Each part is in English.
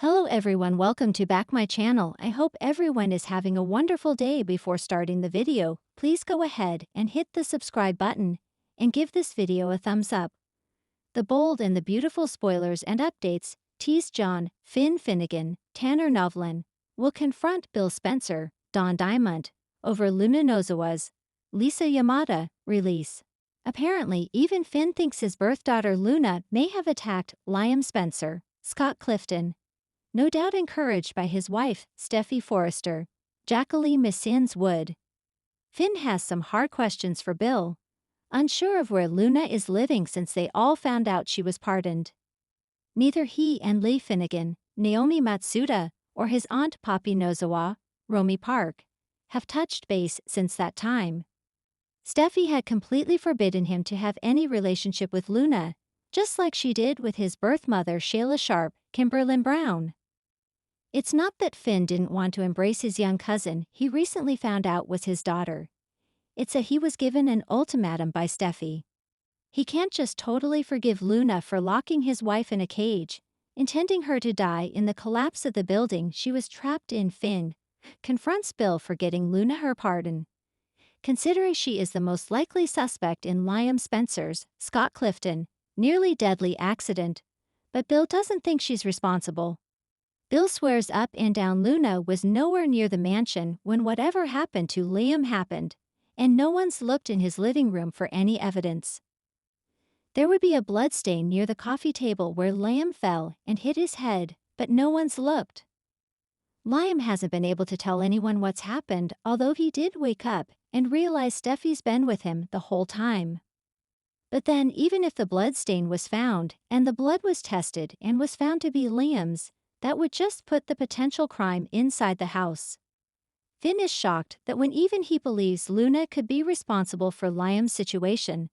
Hello everyone, welcome to back my channel. I hope everyone is having a wonderful day. Before starting the video, please go ahead and hit the subscribe button and give this video a thumbs up. The bold and the beautiful spoilers and updates tease John, Finn Finnegan, Tanner Novlin will confront Bill Spencer, Don Diamond, over Luna Nozawa's Lisa Yamada release. Apparently, even Finn thinks his birth daughter Luna may have attacked Liam Spencer, Scott Clifton, no doubt encouraged by his wife, Steffi Forrester, Jacqueline Missins Wood. Finn has some hard questions for Bill, unsure of where Luna is living since they all found out she was pardoned. Neither he and Lee Finnegan, Naomi Matsuda, or his aunt Poppy Nozawa, Romy Park, have touched base since that time. Steffi had completely forbidden him to have any relationship with Luna, just like she did with his birth mother Shayla Sharp, Kimberlyn Brown. It's not that Finn didn't want to embrace his young cousin he recently found out was his daughter. It's that he was given an ultimatum by Steffi. He can't just totally forgive Luna for locking his wife in a cage, intending her to die in the collapse of the building she was trapped in. Finn confronts Bill for getting Luna her pardon, considering she is the most likely suspect in Liam Spencer's, Scott Clifton, nearly deadly accident, but Bill doesn't think she's responsible. Bill swears up and down Luna was nowhere near the mansion when whatever happened to Liam happened, and no one's looked in his living room for any evidence. There would be a bloodstain near the coffee table where Liam fell and hit his head, but no one's looked. Liam hasn't been able to tell anyone what's happened, although he did wake up and realize Steffi's been with him the whole time. But then, even if the bloodstain was found and the blood was tested and was found to be Liam's, that would just put the potential crime inside the house. Finn is shocked that when even he believes Luna could be responsible for Liam's situation,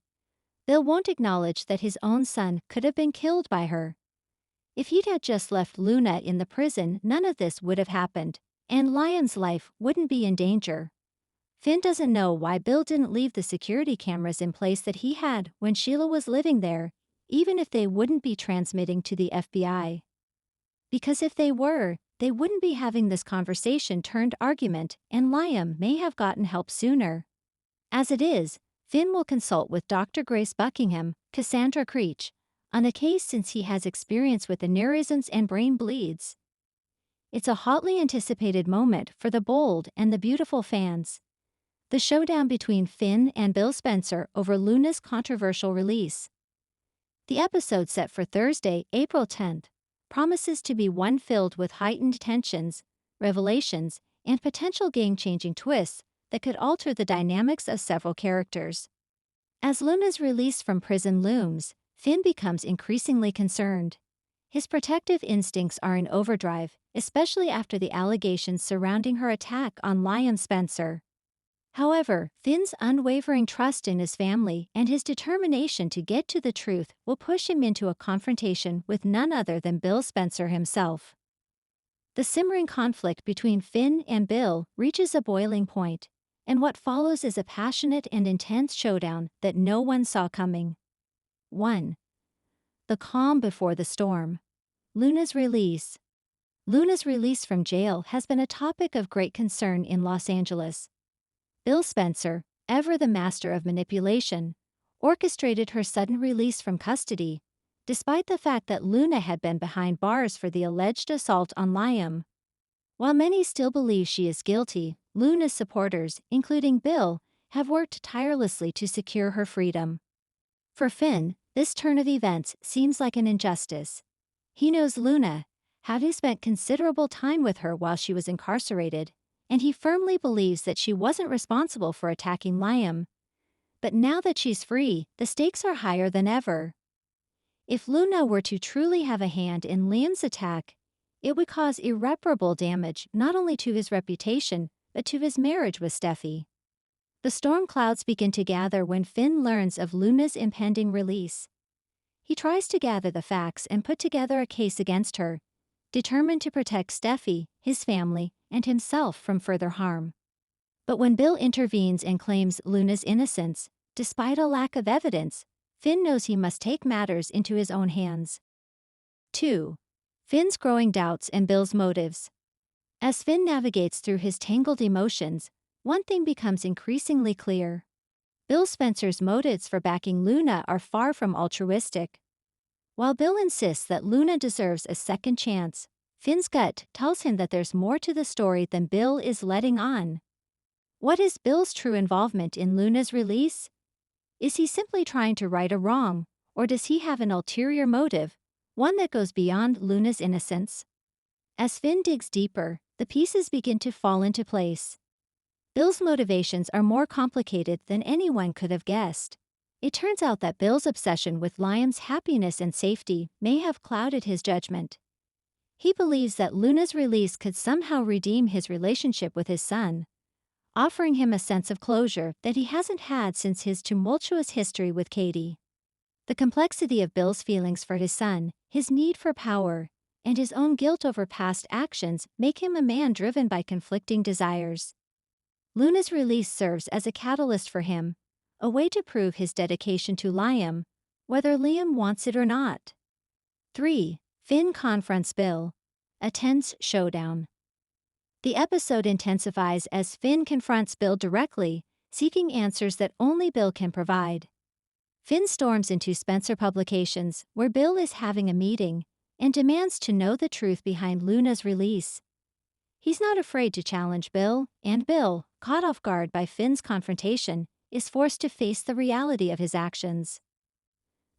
Bill won't acknowledge that his own son could have been killed by her. If he'd had just left Luna in the prison, none of this would have happened, and Liam's life wouldn't be in danger. Finn doesn't know why Bill didn't leave the security cameras in place that he had when Sheila was living there, even if they wouldn't be transmitting to the FBI. Because if they were, they wouldn't be having this conversation turned argument, and Liam may have gotten help sooner. As it is, Finn will consult with Dr. Grace Buckingham, Cassandra Creech, on the case since he has experience with aneurysms and brain bleeds. It's a hotly anticipated moment for the bold and the beautiful fans. The showdown between Finn and Bill Spencer over Luna's controversial release. The episode set for Thursday, April 10th, promises to be one filled with heightened tensions, revelations, and potential game-changing twists that could alter the dynamics of several characters. As Luna's release from prison looms, Finn becomes increasingly concerned. His protective instincts are in overdrive, especially after the allegations surrounding her attack on Liam Spencer. However, Finn's unwavering trust in his family and his determination to get to the truth will push him into a confrontation with none other than Bill Spencer himself. The simmering conflict between Finn and Bill reaches a boiling point, and what follows is a passionate and intense showdown that no one saw coming. 1. The calm before the storm. Luna's release. Luna's release from jail has been a topic of great concern in Los Angeles. Bill Spencer, ever the master of manipulation, orchestrated her sudden release from custody, despite the fact that Luna had been behind bars for the alleged assault on Liam. While many still believe she is guilty, Luna's supporters, including Bill, have worked tirelessly to secure her freedom. For Finn, this turn of events seems like an injustice. He knows Luna, having spent considerable time with her while she was incarcerated, and he firmly believes that she wasn't responsible for attacking Liam. But now that she's free, the stakes are higher than ever. If Luna were to truly have a hand in Liam's attack, it would cause irreparable damage not only to his reputation, but to his marriage with Steffi. The storm clouds begin to gather when Finn learns of Luna's impending release. He tries to gather the facts and put together a case against her, determined to protect Steffi, his family, and himself from further harm. But when Bill intervenes and claims Luna's innocence, despite a lack of evidence, Finn knows he must take matters into his own hands. 2. Finn's growing doubts and Bill's motives. As Finn navigates through his tangled emotions, one thing becomes increasingly clear. Bill Spencer's motives for backing Luna are far from altruistic. While Bill insists that Luna deserves a second chance, Finn's gut tells him that there's more to the story than Bill is letting on. What is Bill's true involvement in Luna's release? Is he simply trying to right a wrong, or does he have an ulterior motive, one that goes beyond Luna's innocence? As Finn digs deeper, the pieces begin to fall into place. Bill's motivations are more complicated than anyone could have guessed. It turns out that Bill's obsession with Liam's happiness and safety may have clouded his judgment. He believes that Luna's release could somehow redeem his relationship with his son, offering him a sense of closure that he hasn't had since his tumultuous history with Katie. The complexity of Bill's feelings for his son, his need for power, and his own guilt over past actions make him a man driven by conflicting desires. Luna's release serves as a catalyst for him, a way to prove his dedication to Liam, whether Liam wants it or not. 3. Finn confronts Bill. A tense showdown. The episode intensifies as Finn confronts Bill directly, seeking answers that only Bill can provide. Finn storms into Spencer Publications, where Bill is having a meeting, and demands to know the truth behind Luna's release. He's not afraid to challenge Bill, and Bill, caught off guard by Finn's confrontation, is forced to face the reality of his actions.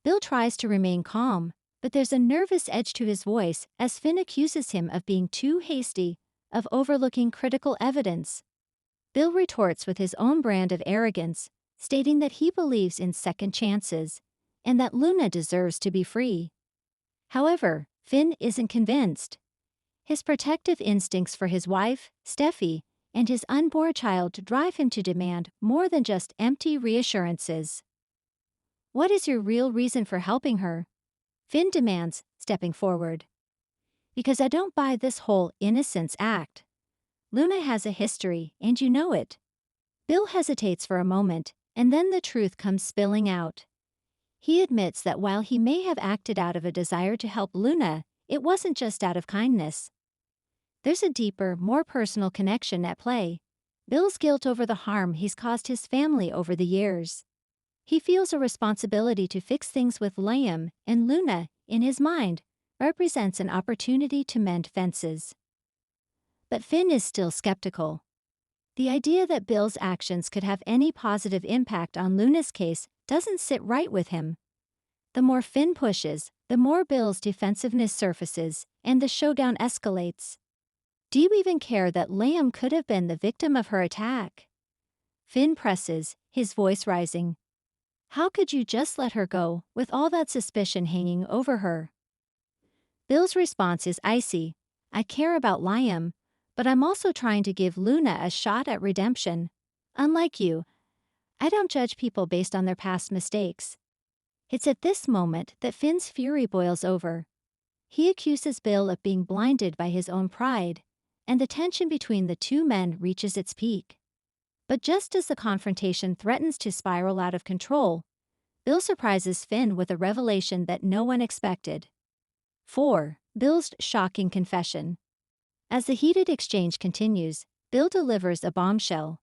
Bill tries to remain calm, but there's a nervous edge to his voice as Finn accuses him of being too hasty, of overlooking critical evidence. Bill retorts with his own brand of arrogance, stating that he believes in second chances, and that Luna deserves to be free. However, Finn isn't convinced. His protective instincts for his wife, Steffi, and his unborn child drive him to demand more than just empty reassurances. What is your real reason for helping her? Finn demands, stepping forward. Because I don't buy this whole innocence act. Luna has a history, and you know it. Bill hesitates for a moment, and then the truth comes spilling out. He admits that while he may have acted out of a desire to help Luna, it wasn't just out of kindness. There's a deeper, more personal connection at play. Bill's guilt over the harm he's caused his family over the years. He feels a responsibility to fix things with Liam, and Luna, in his mind, represents an opportunity to mend fences. But Finn is still skeptical. The idea that Bill's actions could have any positive impact on Luna's case doesn't sit right with him. The more Finn pushes, the more Bill's defensiveness surfaces, and the showdown escalates. Do you even care that Liam could have been the victim of her attack? Finn presses, his voice rising. How could you just let her go, with all that suspicion hanging over her? Bill's response is icy. I care about Liam, but I'm also trying to give Luna a shot at redemption. Unlike you, I don't judge people based on their past mistakes. It's at this moment that Finn's fury boils over. He accuses Bill of being blinded by his own pride, and the tension between the two men reaches its peak. But just as the confrontation threatens to spiral out of control, Bill surprises Finn with a revelation that no one expected. 4. Bill's shocking confession. As the heated exchange continues, Bill delivers a bombshell.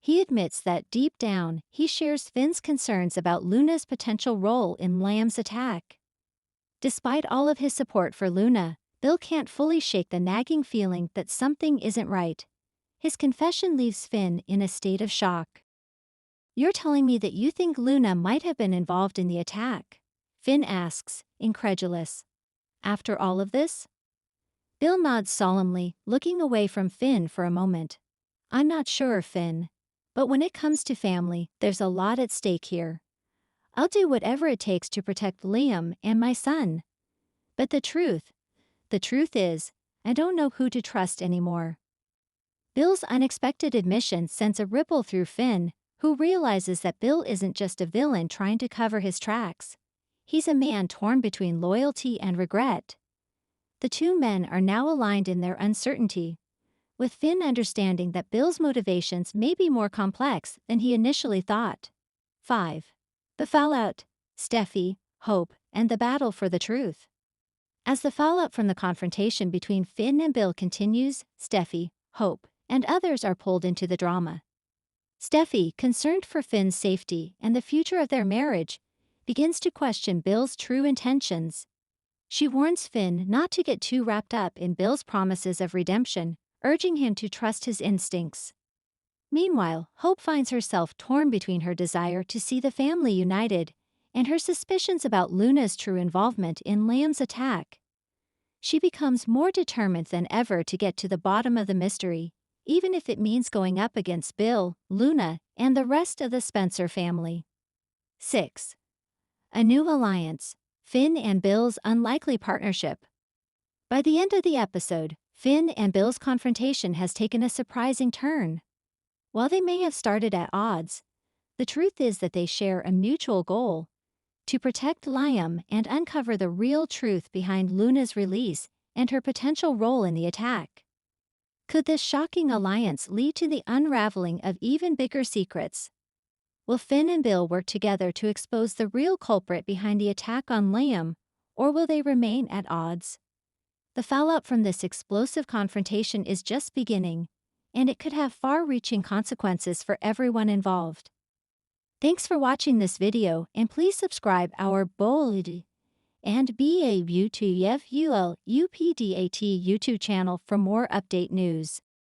He admits that deep down, he shares Finn's concerns about Luna's potential role in Liam's attack. Despite all of his support for Luna, Bill can't fully shake the nagging feeling that something isn't right. His confession leaves Finn in a state of shock. You're telling me that you think Luna might have been involved in the attack? Finn asks, incredulous. After all of this? Bill nods solemnly, looking away from Finn for a moment. I'm not sure, Finn. But when it comes to family, there's a lot at stake here. I'll do whatever it takes to protect Liam and my son. But the truth is, I don't know who to trust anymore. Bill's unexpected admission sends a ripple through Finn, who realizes that Bill isn't just a villain trying to cover his tracks. He's a man torn between loyalty and regret. The two men are now aligned in their uncertainty, with Finn understanding that Bill's motivations may be more complex than he initially thought. 5. The fallout, Steffi, hope, and the battle for the truth. As the fallout from the confrontation between Finn and Bill continues, Steffi, Hope, and others are pulled into the drama. Steffi, concerned for Finn's safety and the future of their marriage, begins to question Bill's true intentions. She warns Finn not to get too wrapped up in Bill's promises of redemption, urging him to trust his instincts. Meanwhile, Hope finds herself torn between her desire to see the family united and her suspicions about Luna's true involvement in Liam's attack. She becomes more determined than ever to get to the bottom of the mystery, even if it means going up against Bill, Luna, and the rest of the Spencer family. 6. A new alliance. Finn and Bill's unlikely partnership. By the end of the episode, Finn and Bill's confrontation has taken a surprising turn. While they may have started at odds, the truth is that they share a mutual goal: to protect Liam and uncover the real truth behind Luna's release and her potential role in the attack. Could this shocking alliance lead to the unraveling of even bigger secrets? Will Finn and Bill work together to expose the real culprit behind the attack on Liam, or will they remain at odds? The fallout from this explosive confrontation is just beginning, and it could have far-reaching consequences for everyone involved. Thanks for watching this video, and please subscribe our bold and BAUTFUL UPDAT YouTube channel for more update news.